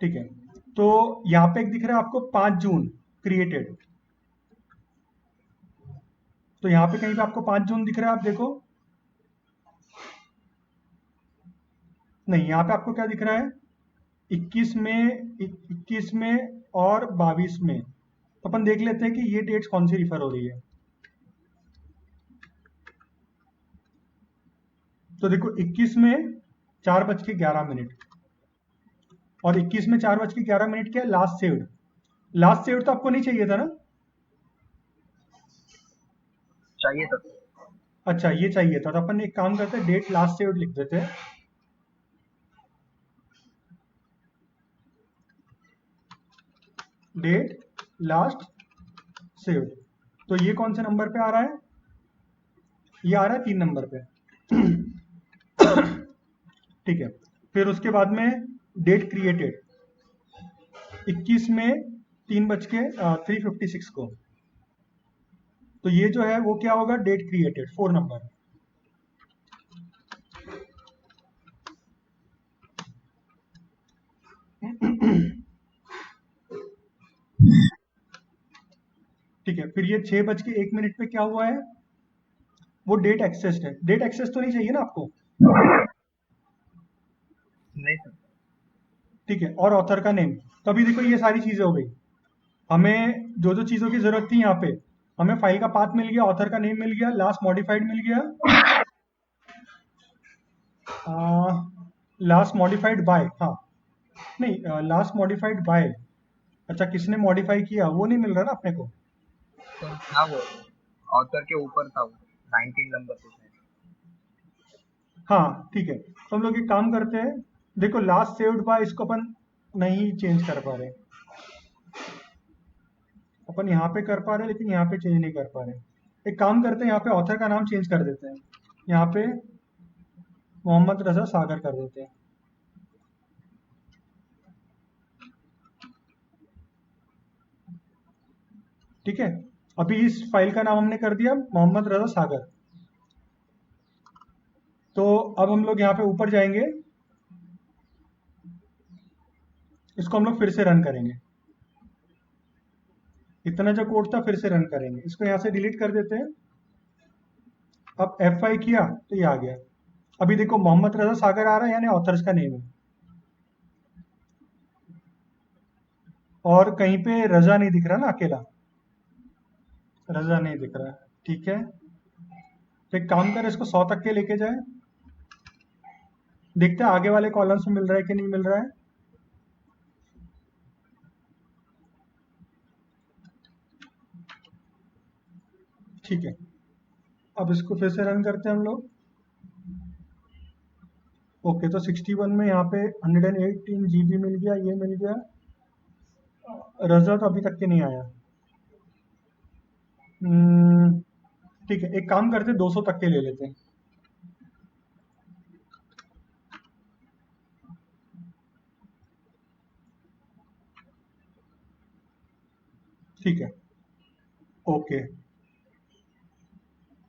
S1: ठीक है। तो यहाँ पे एक दिख रहा है आपको 5 जून क्रिएटेड, तो यहाँ पे कहीं पे आपको 5 जून दिख रहा है, आप देखो, नहीं यहाँ पे आपको क्या दिख रहा है, 21 में, 21 में और 22 में। तो अपन देख लेते हैं कि ये डेट्स कौन सी रिफर हो रही है। तो देखो 21 में 4:11, और 21 में 4:11 क्या है, लास्ट सेव्ड। लास्ट सेव्ड तो आपको नहीं चाहिए था ना,
S3: चाहिए था।
S1: अच्छा ये चाहिए था। तो अपन एक काम करते हैं, डेट लास्ट सेव्ड लिख देते हैं, डेट लास्ट सेव्ड। तो ये कौन से नंबर पे आ रहा है, ये आ रहा है 3 नंबर पे, ठीक है। फिर उसके बाद में डेट क्रिएटेड 21 में 3:356 को। तो ये जो है वो क्या होगा, डेट क्रिएटेड 4 नंबर, ठीक है। फिर ये 6:01 पे क्या हुआ है, वो डेट एक्सेस्ड है। डेट एक्सेस तो नहीं चाहिए ना आपको,
S3: नहीं सर।
S1: ठीक है, और ऑथर का नेम। तो अभी देखो ये सारी चीजें हो गई। हमें जो जो चीजों की जरूरत थी यहाँ पे, हमें फाइल का पाथ मिल गया, ऑथर का नेम मिल गया, लास्ट मॉडिफाइड मिल गया, लास्ट मॉडिफाइड बाय, हाँ नहीं, लास्ट मॉडिफाइड बाय, अच्छा किसने मॉडिफाई किया वो नहीं मिल रहा ना अपने को।
S3: सर था वो, ऑथर के ऊपर था वो, 19 नंबर पे शायद।
S1: हाँ ठीक है, तो हम लोग एक काम करते हैं, देखो लास्ट सेव्ड बाय इसको अपन नहीं चेंज कर पा रहे, अपन यहाँ पे कर पा रहे लेकिन यहाँ पे चेंज नहीं कर पा रहे। एक काम करते हैं, यहाँ पे ऑथर का नाम चेंज कर देते हैं, यहाँ पे मोहम्मद रजा सागर कर देते हैं। ठीक है, अभी इस फाइल का नाम हमने कर दिया मोहम्मद रजा सागर। तो अब हम लोग यहाँ पे ऊपर जाएंगे, इसको हम लोग फिर से रन करेंगे, इतना जो कोड था फिर से रन करेंगे, इसको यहाँ से डिलीट कर देते हैं। अब F5 किया तो ये आ गया। अभी देखो मोहम्मद रजा सागर आ रहा है, यानी ऑथर्स का नेम है, और कहीं पे रजा नहीं दिख रहा ना, अकेला रजा नहीं दिख रहा है। ठीक है, तो एक काम कर, इसको 100 तक के लेके जाए, देखते हैं आगे वाले कॉलम्स में मिल रहा है कि नहीं मिल रहा है। ठीक है, अब इसको फिर से रन करते हैं हम लोग। ओके, तो 61 में यहाँ पे 118 GB मिल गया, ये मिल गया। रजा तो अभी तक के नहीं आया। ठीक है, एक काम करते 200 तक के ले लेते हैं। ठीक है, ओके,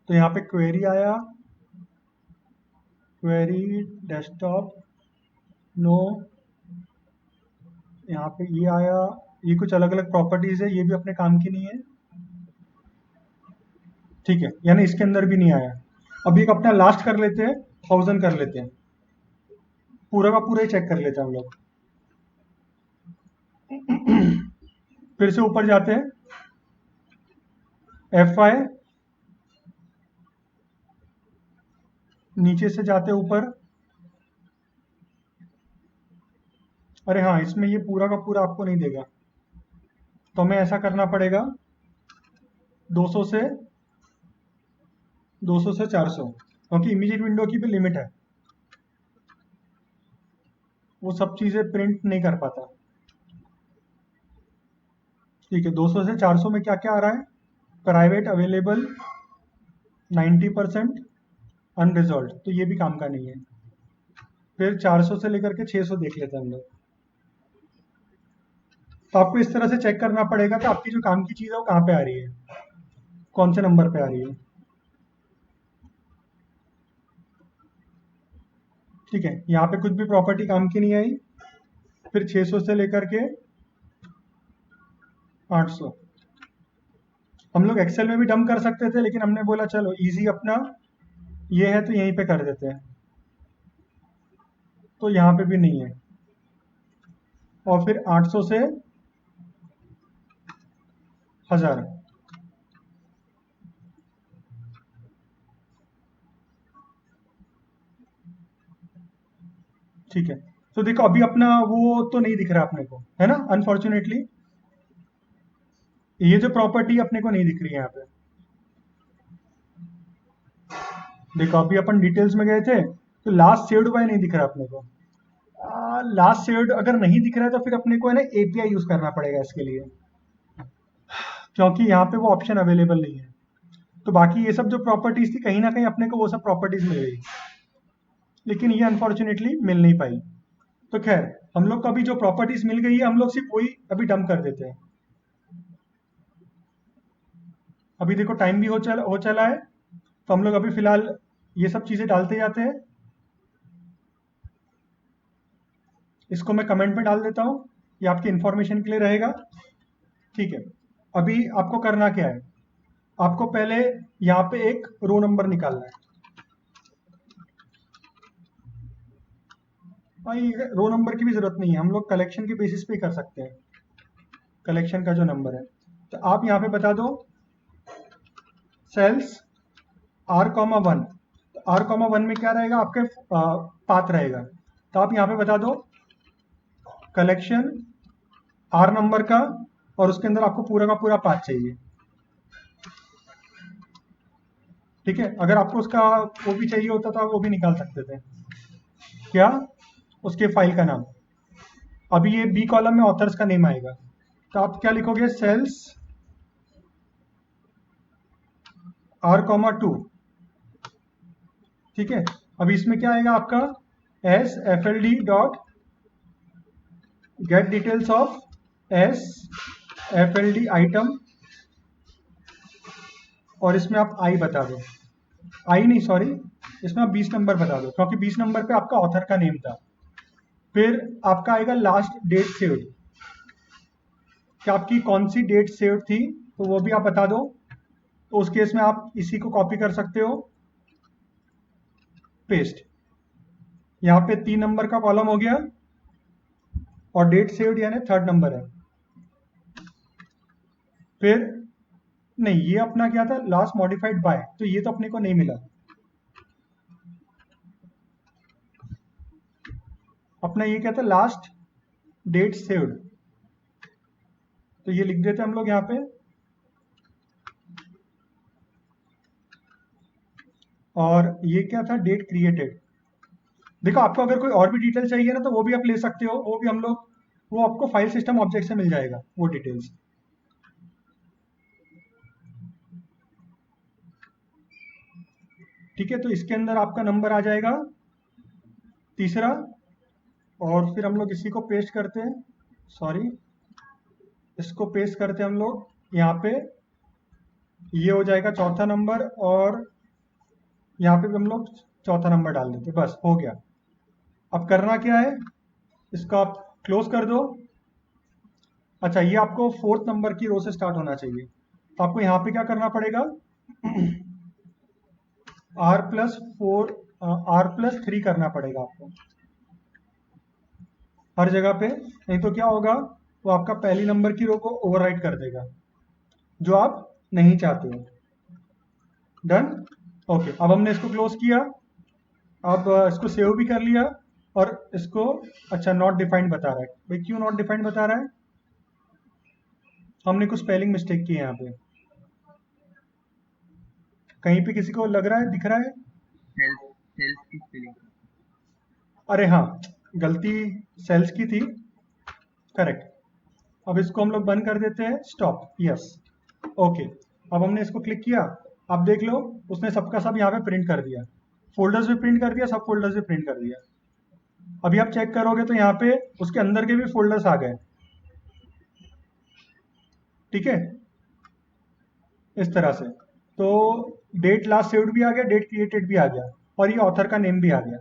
S1: तो यहाँ पे क्वेरी आया, क्वेरी डेस्कटॉप नो, यहाँ पे ये आया, ये कुछ अलग अलग प्रॉपर्टीज है, ये भी अपने काम की नहीं है। ठीक है, यानी इसके अंदर भी नहीं आया। अब एक अपना लास्ट कर लेते हैं, 1000 कर लेते हैं, पूरा का पूरा ही चेक कर लेते हैं हम लोग। फिर से ऊपर जाते हैं, F5, नीचे से जाते ऊपर, अरे हाँ इसमें ये पूरा का पूरा आपको नहीं देगा, तो हमें ऐसा करना पड़ेगा 200 से 400, क्योंकि इमीडिएट विंडो की भी लिमिट है, वो सब चीज़ें प्रिंट नहीं कर पाता। ठीक है, 200 से 400 में क्या क्या आ रहा है, प्राइवेट अवेलेबल 90% अनरिजॉल्व, तो ये भी काम का नहीं है। फिर 400 से लेकर के 600 देख लेते हैं हम लोग। तो आपको इस तरह से चेक करना पड़ेगा कि आपकी जो काम की चीज़ है वो कहाँ पे आ रही है, कौन से नंबर पे आ रही है। ठीक है, यहाँ पे कुछ भी प्रॉपर्टी काम की नहीं आई। फिर 600 से लेकर के 800 हम लोग एक्सेल में भी डंप कर सकते थे, लेकिन हमने बोला चलो इजी अपना ये है तो यहीं पे कर देते हैं, तो यहाँ पे भी नहीं है। और फिर 800 से 1000, ठीक है, तो देखो अभी अपना वो तो नहीं दिख रहा अपने को, है ना, अनफॉर्चुनेटली ये जो प्रॉपर्टी अपने को नहीं दिख रही है यहाँ पे। देखो अभी अपन डिटेल्स में गए थे, तो लास्ट सेव्ड बाय नहीं दिख रहा अपने को। लास्ट सेव्ड अगर नहीं दिख रहा है तो फिर अपने को है ना एपीआई यूज करना पड़ेगा इसके लिए, क्योंकि यहाँ पे वो ऑप्शन अवेलेबल नहीं है। तो बाकी ये सब जो प्रॉपर्टीज थी कहीं ना कहीं अपने को वो सब प्रॉपर्टीज मिल गई, लेकिन ये अनफॉर्चुनेटली मिल नहीं पाई। तो खैर हम लोग को अभी जो प्रॉपर्टीज मिल गई है हम लोग सिर्फ वही अभी डंप कर देते हैं। अभी देखो टाइम भी हो चला है, तो हम लोग अभी फिलहाल ये सब चीजें डालते जाते हैं। इसको मैं कमेंट में डाल देता हूँ, ये आपकी इंफॉर्मेशन के लिए रहेगा। ठीक है, अभी आपको करना क्या है, आपको पहले यहाँ पे एक रो नंबर निकालना है। भाई रो नंबर की भी जरूरत नहीं है, हम लोग कलेक्शन के बेसिस पे ही कर सकते हैं, कलेक्शन का जो नंबर है। तो आप यहाँ पे बता दो sales R comma one, R comma one में क्या रहेगा आपके पाथ रहेगा। तो आप यहाँ पे बता दो कलेक्शन आर नंबर का, और उसके अंदर आपको पूरा का पूरा पाथ चाहिए। ठीक है, अगर आपको उसका वो भी चाहिए होता तो आप वो भी निकाल सकते थे। क्या उसके फाइल का नाम, अभी ये बी कॉलम में ऑथर्स का नेम आएगा, तो आप क्या लिखोगे सेल्स आर कॉमा टू। ठीक है, अभी इसमें क्या आएगा आपका S F L D dot gate details of S F L D item, और इसमें आप आई बता दो, आई नहीं सॉरी, इसमें आप 20 नंबर बता दो, क्योंकि 20 नंबर पे आपका ऑथर का नेम था। फिर आपका आएगा लास्ट डेट सेव्ड, कि आपकी कौन सी डेट सेव्ड थी, तो वो भी आप बता दो। तो उस केस में आप इसी को कॉपी कर सकते हो, पेस्ट। यहाँ पे 3 नंबर का कॉलम हो गया, और डेट सेव्ड यानी 3rd नंबर है। फिर नहीं, ये अपना क्या था लास्ट मॉडिफाइड बाय, तो ये तो अपने को नहीं मिला। अपना ये क्या था लास्ट डेट सेव्ड, तो ये लिख देते हम लोग यहाँ पे। और ये क्या था डेट क्रिएटेड। देखो आपको अगर कोई और भी डिटेल चाहिए ना तो वो भी आप ले सकते हो, वो भी हम लोग, वो आपको फाइल सिस्टम ऑब्जेक्ट से मिल जाएगा वो डिटेल्स। ठीक है, तो इसके अंदर आपका नंबर आ जाएगा तीसरा, और फिर हम लोग इसी को पेस्ट करते हैं, सॉरी इसको पेस्ट करते हैं हम लोग यहाँ पे, ये हो जाएगा चौथा नंबर, और यहाँ पे भी हम लोग चौथा नंबर डाल देते, बस हो गया। अब करना क्या है, इसको आप क्लोज कर दो। अच्छा, ये आपको 4th नंबर की रो से स्टार्ट होना चाहिए, तो आपको यहाँ पे क्या करना पड़ेगा R+3 करना पड़ेगा आपको हर जगह पे, नहीं तो क्या होगा वो आपका पहली नंबर की रो को ओवरराइट कर देगा, जो आप नहीं चाहते हो। Done, okay. अब हमने इसको क्लोज किया, अब इसको सेव भी कर लिया, और इसको अच्छा नॉट डिफाइंड बता रहा है। भाई क्यों नॉट डिफाइंड बता रहा है, हमने कुछ स्पेलिंग मिस्टेक की है यहाँ पे, कहीं पे किसी को लग रहा है दिख रहा है।
S3: सेल्स सेल्स की स्पेलिंग।
S1: अरे हाँ, गलती सेल्स की थी, करेक्ट। अब इसको हम लोग बंद कर देते हैं, स्टॉप, यस, ओके। अब हमने इसको क्लिक किया, आप देख लो उसने सबका सब यहाँ पे प्रिंट कर दिया, फोल्डर्स भी प्रिंट कर दिया, सब फोल्डर्स भी प्रिंट कर दिया। अभी आप चेक करोगे तो यहाँ पे उसके अंदर के भी फोल्डर्स आ गए। ठीक है, इस तरह से। तो डेट लास्ट सेव्ड भी आ गया, डेट क्रिएटेड भी आ गया, और ये ऑथर का नेम भी आ गया।